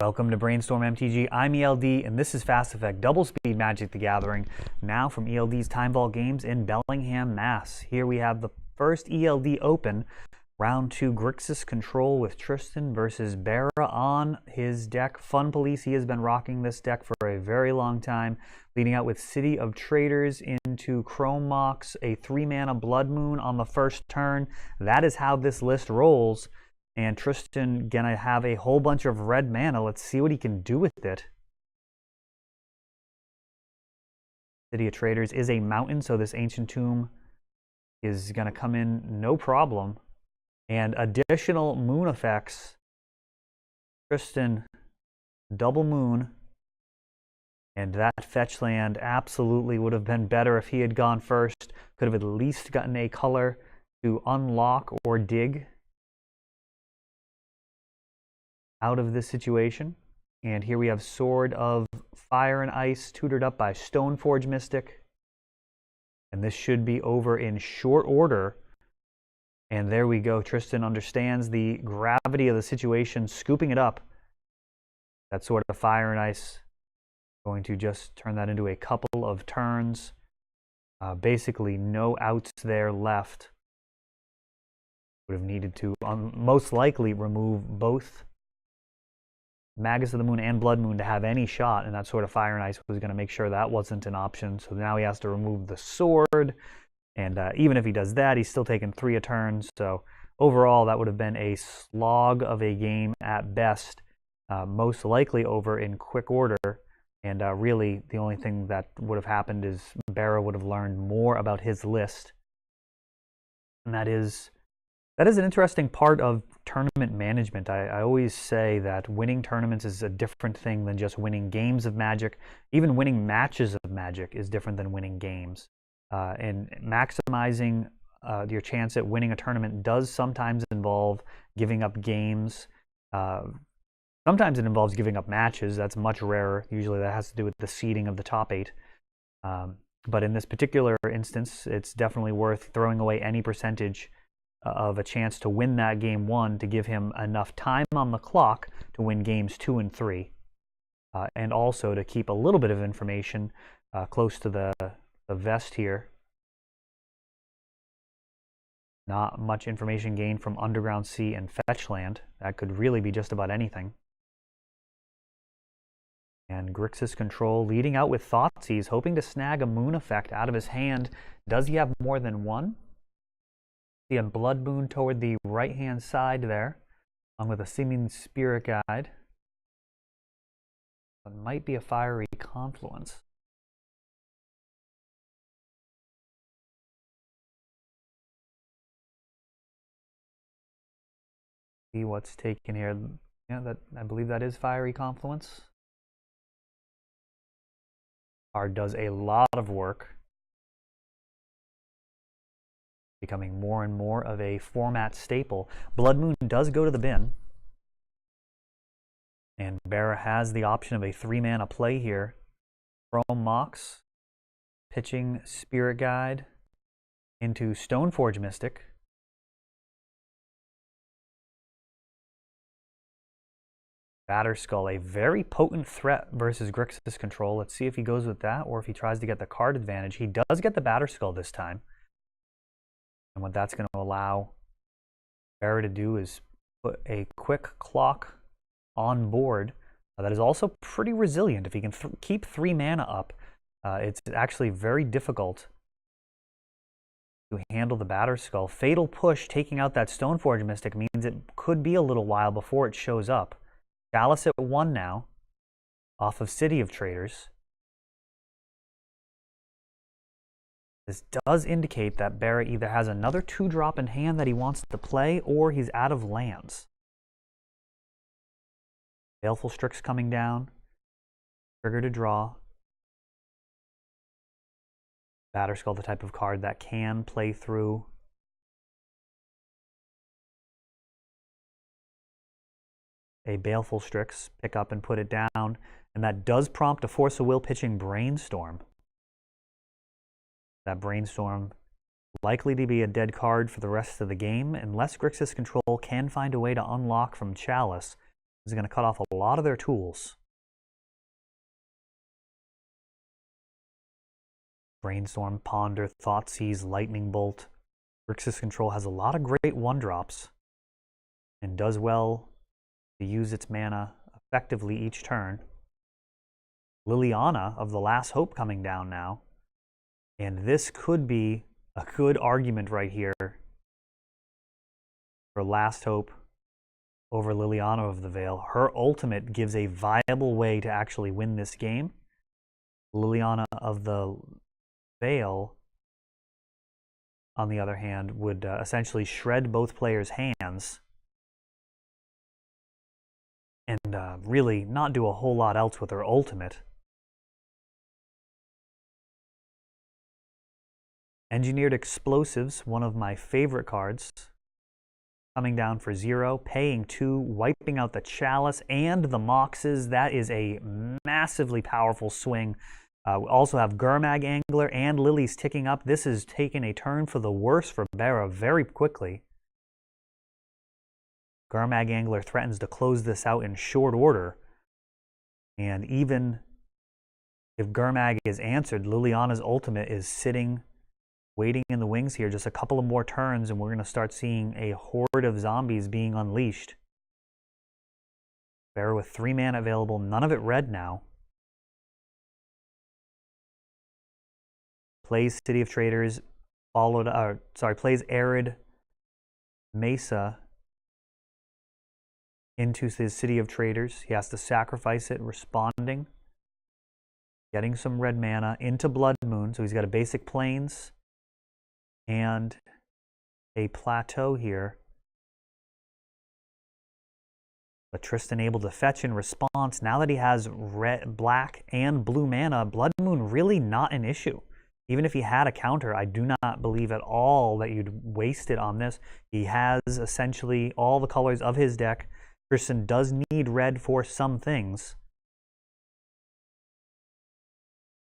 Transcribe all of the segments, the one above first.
Welcome to Brainstorm MTG. I'm ELD, and this is Fast Effect Double Speed Magic the Gathering, now from ELD's Time Vault Games in Bellingham, Mass. Here we have the first ELD Open, Round 2 Grixis Control with Tristan versus Barra on his deck. Fun Police, he has been rocking this deck for a very long time, leading out with City of Traders into Chrome Mox, a 3-mana Blood Moon on the first turn. That is how this list rolls. And Tristan gonna have a whole bunch of red mana. Let's see what he can do with it. City of Traders is a mountain, so this Ancient Tomb is gonna come in no problem. And additional moon effects. Tristan, double moon. And that fetch land absolutely would have been better if he had gone first. Could have at least gotten a color to unlock or dig out of this situation. And here we have Sword of Fire and Ice, tutored up by Stoneforge Mystic. And this should be over in short order. And there we go. Tristan understands the gravity of the situation, scooping it up. That Sword of Fire and Ice, going to just turn that into a couple of turns. Basically no outs there left. Would have needed to most likely remove both Magus of the Moon and Blood Moon to have any shot, and that Sword of Fire and Ice was going to make sure that wasn't an option. So now he has to remove the sword, and even if he does that, he's still taking 3 a turn. So overall, that would have been a slog of a game at best, most likely over in quick order. And really, the only thing that would have happened is Barra would have learned more about his list, and that is an interesting part of tournament management. I always say that winning tournaments is a different thing than just winning games of Magic. Even winning matches of Magic is different than winning games. And maximizing your chance at winning a tournament does sometimes involve giving up games. Sometimes it involves giving up matches. That's much rarer. Usually that has to do with the seeding of the top 8. But in this particular instance, it's definitely worth throwing away any percentage of a chance to win that game 1 to give him enough time on the clock to win games 2 and 3, and also to keep a little bit of information close to the vest here. Not much information gained from Underground Sea and Fetch Land. That could really be just about anything. And Grixis Control leading out with Thoughtseize, hoping to snag a moon effect out of his hand. Does he have more than one? See a Blood Moon toward the right-hand side there, along with a Seeming Spirit Guide. It might be a Fiery Confluence. See what's taken here. Yeah, I believe that is Fiery Confluence. Card does a lot of work, becoming more and more of a format staple. Blood Moon does go to the bin. And Barra has the option of a 3-mana play here. Chrome Mox, pitching Spirit Guide into Stoneforge Mystic. Batterskull, a very potent threat versus Grixis Control. Let's see if he goes with that or if he tries to get the card advantage. He does get the Batterskull this time. And what that's going to allow Barra to do is put a quick clock on board that is also pretty resilient. If he can keep 3 mana up, it's actually very difficult to handle the Batterskull. Fatal Push, taking out that Stoneforge Mystic, means it could be a little while before it shows up. Chalice at 1 now, off of City of Traders. This does indicate that Barra either has another 2-drop in hand that he wants to play, or he's out of lands. Baleful Strix coming down. Trigger to draw. Batterskull, the type of card that can play through a Baleful Strix, pick up and put it down, and that does prompt a Force of Will pitching Brainstorm. That Brainstorm likely to be a dead card for the rest of the game, unless Grixis Control can find a way to unlock from Chalice. is going to cut off a lot of their tools. Brainstorm, Ponder, Thoughtseize, Lightning Bolt. Grixis Control has a lot of great 1-drops and does well to use its mana effectively each turn. Liliana of the Last Hope coming down now. And this could be a good argument right here for Last Hope over Liliana of the Veil. Her ultimate gives a viable way to actually win this game. Liliana of the Veil, on the other hand, would essentially shred both players' hands and really not do a whole lot else with her ultimate. Engineered Explosives, one of my favorite cards, coming down for 0, paying 2, wiping out the Chalice and the Moxes. That is a massively powerful swing. We also have Gurmag Angler and Lilies ticking up. This is taking a turn for the worse for Bera very quickly. Gurmag Angler threatens to close this out in short order. And even if Gurmag is answered, Liliana's ultimate is sitting, waiting in the wings here. Just a couple of more turns and we're going to start seeing a horde of zombies being unleashed. Bera with 3 mana available, none of it red now. Plays City of Traders, plays Arid Mesa into his City of Traders. He has to sacrifice it, responding. Getting some red mana into Blood Moon. So he's got a basic Plains and a Plateau here. But Tristan able to fetch in response. Now that he has red, black, and blue mana, Blood Moon really not an issue. Even if he had a counter, I do not believe at all that you'd waste it on this. He has essentially all the colors of his deck. Tristan does need red for some things.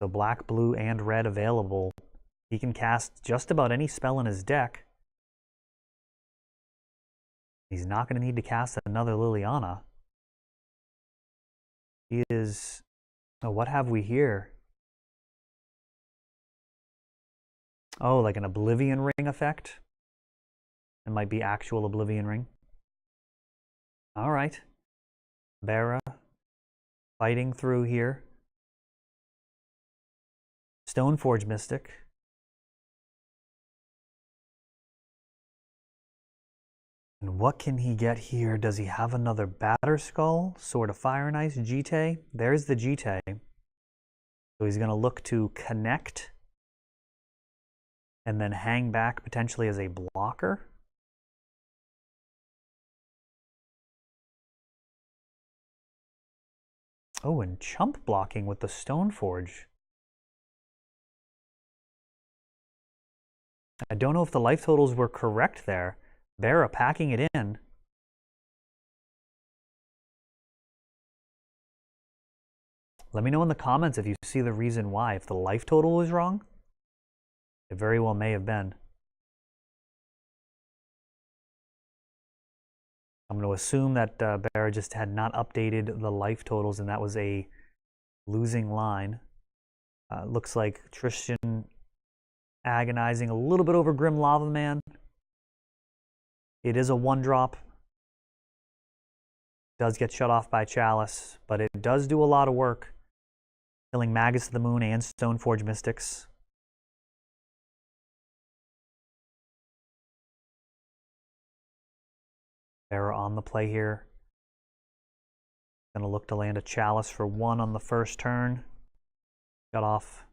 So black, blue, and red available. He can cast just about any spell in his deck. He's not going to need to cast another Liliana. He is... Oh, what have we here? Oh, like an Oblivion Ring effect? It might be actual Oblivion Ring. All right. Bera fighting through here. Stoneforge Mystic. And what can he get here? Does he have another Batterskull? Sword of Fire and Ice? Jite? There's the Jite. So he's going to look to connect and then hang back potentially as a blocker. Oh, and chump blocking with the Stoneforge. I don't know if the life totals were correct there. Bera packing it in. Let me know in the comments if you see the reason why. If the life total was wrong, it very well may have been. I'm going to assume that Bera just had not updated the life totals and that was a losing line. Looks like Tristan agonizing a little bit over Grim Lava Man. It is a 1-drop. Does get shut off by Chalice, but it does do a lot of work. Killing Magus of the Moon and Stoneforge Mystics. Bera on the play here. Gonna look to land a Chalice for 1 on the first turn. Got off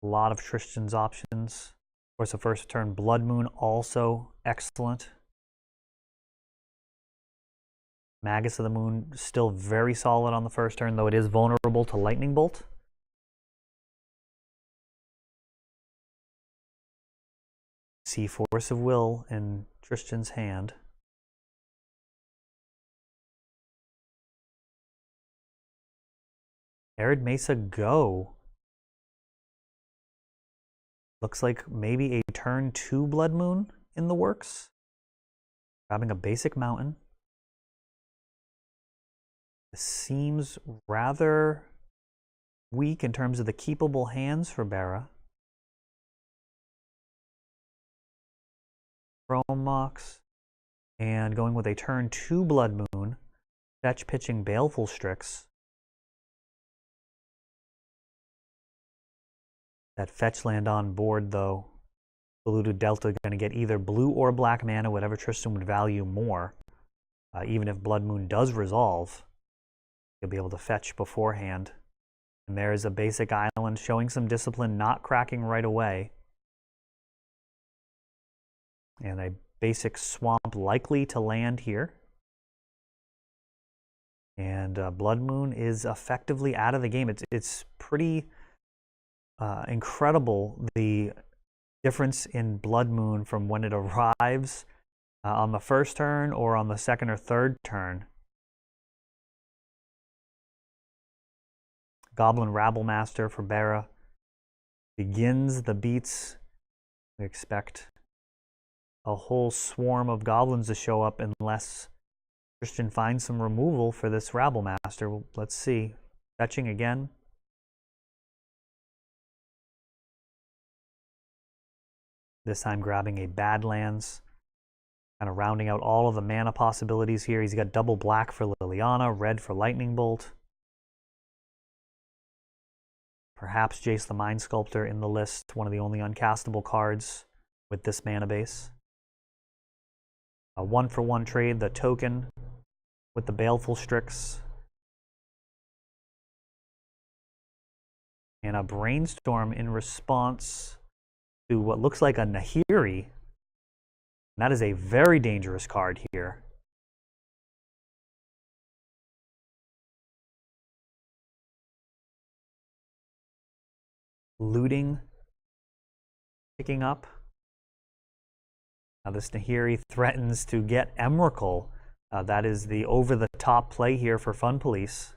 a lot of Tristan's options. Of course, the first turn Blood Moon also excellent. Magus of the Moon still very solid on the first turn, though it is vulnerable to Lightning Bolt. See Force of Will in Tristan's hand. Arid Mesa go. Looks like maybe a turn 2 Blood Moon in the works. Grabbing a basic mountain. seems rather weak in terms of the keepable hands for Bara. Chrome Mox, and going with a turn 2 Blood Moon, fetch pitching Baleful Strix. That fetch land on board, though, Polluted Delta going to get either blue or black mana, whatever Tristan would value more. Even if Blood Moon does resolve, you'll be able to fetch beforehand. And there's a basic island showing some discipline, not cracking right away. And a basic swamp likely to land here. And Blood Moon is effectively out of the game. It's pretty incredible, the difference in Blood Moon from when it arrives on the first turn or on the second or third turn. Goblin Rabblemaster for Bara begins the beats. We expect a whole swarm of goblins to show up unless Christian finds some removal for this Rabblemaster. Let's see. Fetching again. This time grabbing a Badlands. Kind of rounding out all of the mana possibilities here. He's got double black for Liliana, red for Lightning Bolt. Perhaps Jace the Mind Sculptor in the list, one of the only uncastable cards with this mana base. A 1-for-1 trade, the token with the Baleful Strix. And a Brainstorm in response to what looks like a Nahiri. And that is a very dangerous card here. Looting, picking up. Now this Nahiri threatens to get Emrakul. That is the over-the-top play here for Fun Police.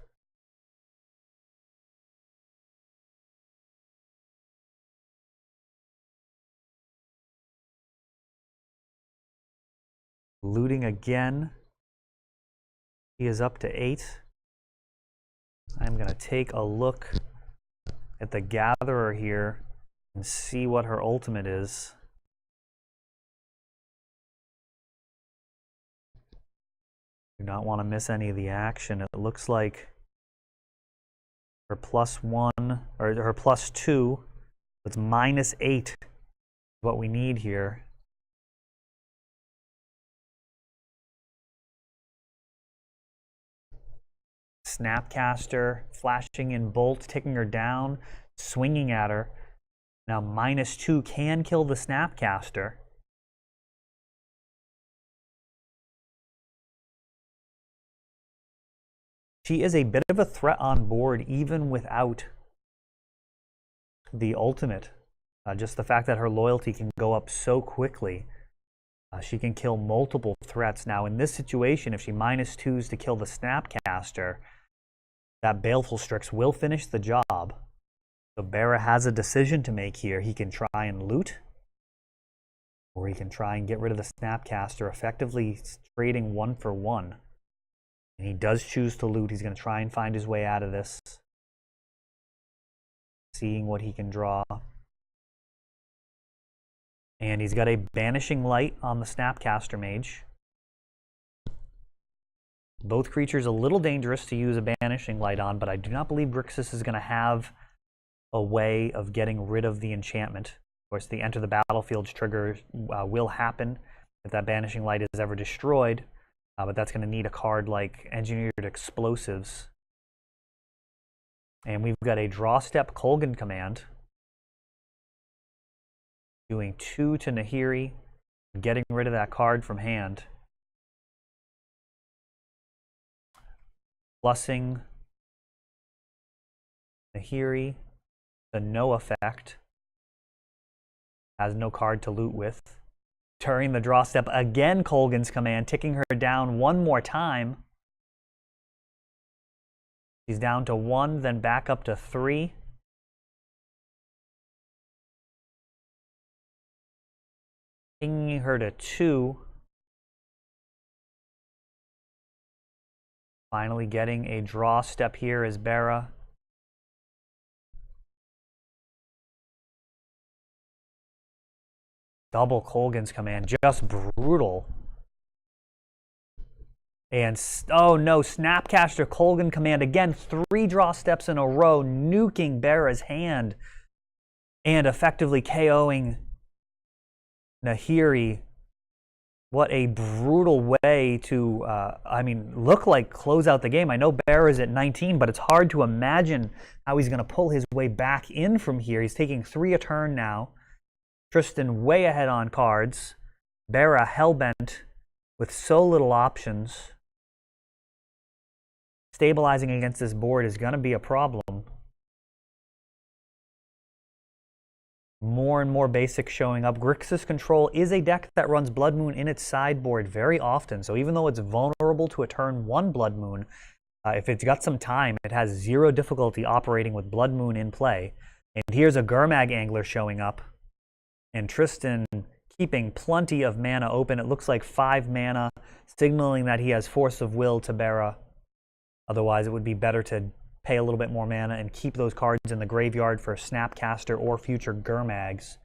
Looting again. He is up to 8. I'm going to take a look at the Gatherer here and see what her ultimate is. Do not want to miss any of the action. It looks like her +1, or her +2, it's -8, what we need here. Snapcaster, flashing in Bolt, taking her down, swinging at her. Now -2 can kill the Snapcaster. She is a bit of a threat on board even without the ultimate. Just the fact that her loyalty can go up so quickly. She can kill multiple threats. Now in this situation, if she -2s to kill the Snapcaster, that Baleful Strix will finish the job. So Bara has a decision to make here. He can try and loot, or he can try and get rid of the Snapcaster, effectively trading 1-for-1. And he does choose to loot. He's going to try and find his way out of this. Seeing what he can draw. And he's got a Banishing Light on the Snapcaster Mage. Both creatures a little dangerous to use a Banishing Light on, but I do not believe Grixis is going to have a way of getting rid of the enchantment. Of course, the Enter the Battlefield trigger will happen if that Banishing Light is ever destroyed, but that's going to need a card like Engineered Explosives. And we've got a Draw Step Kolgan command. Doing 2 to Nahiri, getting rid of that card from hand. Plussing Nahiri, the no effect. Has no card to loot with. During the draw step, again Kolgan's command, ticking her down one more time. She's down to 1, then back up to 3. Pinging her to 2. Finally getting a draw step here is Bera. Double Kolaghan's Command, just brutal. And, oh no, Snapcaster, Kolaghan Command. Again, 3 draw steps in a row, nuking Bera's hand. And effectively KOing Nahiri. What a brutal way to, look like close out the game. I know Bera's at 19, but it's hard to imagine how he's going to pull his way back in from here. He's taking 3 a turn now. Tristan way ahead on cards. Bera hellbent with so little options. Stabilizing against this board is going to be a problem. More and more basics showing up. Grixis Control is a deck that runs Blood Moon in its sideboard very often. So even though it's vulnerable to a turn 1 Blood Moon, if it's got some time, it has 0 difficulty operating with Blood Moon in play. And here's a Gurmag Angler showing up. And Tristan keeping plenty of mana open. It looks like 5 mana, signaling that he has Force of Will to Bera. Otherwise, it would be better to pay a little bit more mana and keep those cards in the graveyard for Snapcaster or future Gurmags.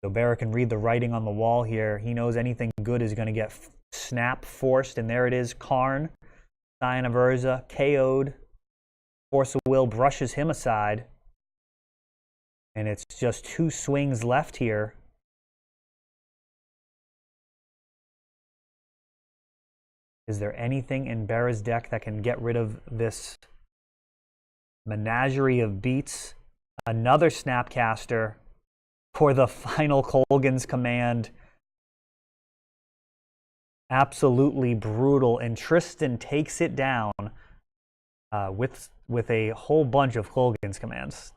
So Bera can read the writing on the wall here. He knows anything good is going to get Snap forced, and there it is. Karn, Scion of Urza, KO'd. Force of Will brushes him aside. And it's just 2 swings left here. Is there anything in Bera's deck that can get rid of this menagerie of beats? Another Snapcaster for the final Kolaghan's Command. Absolutely brutal. And Tristan takes it down with a whole bunch of Kolaghan's Commands.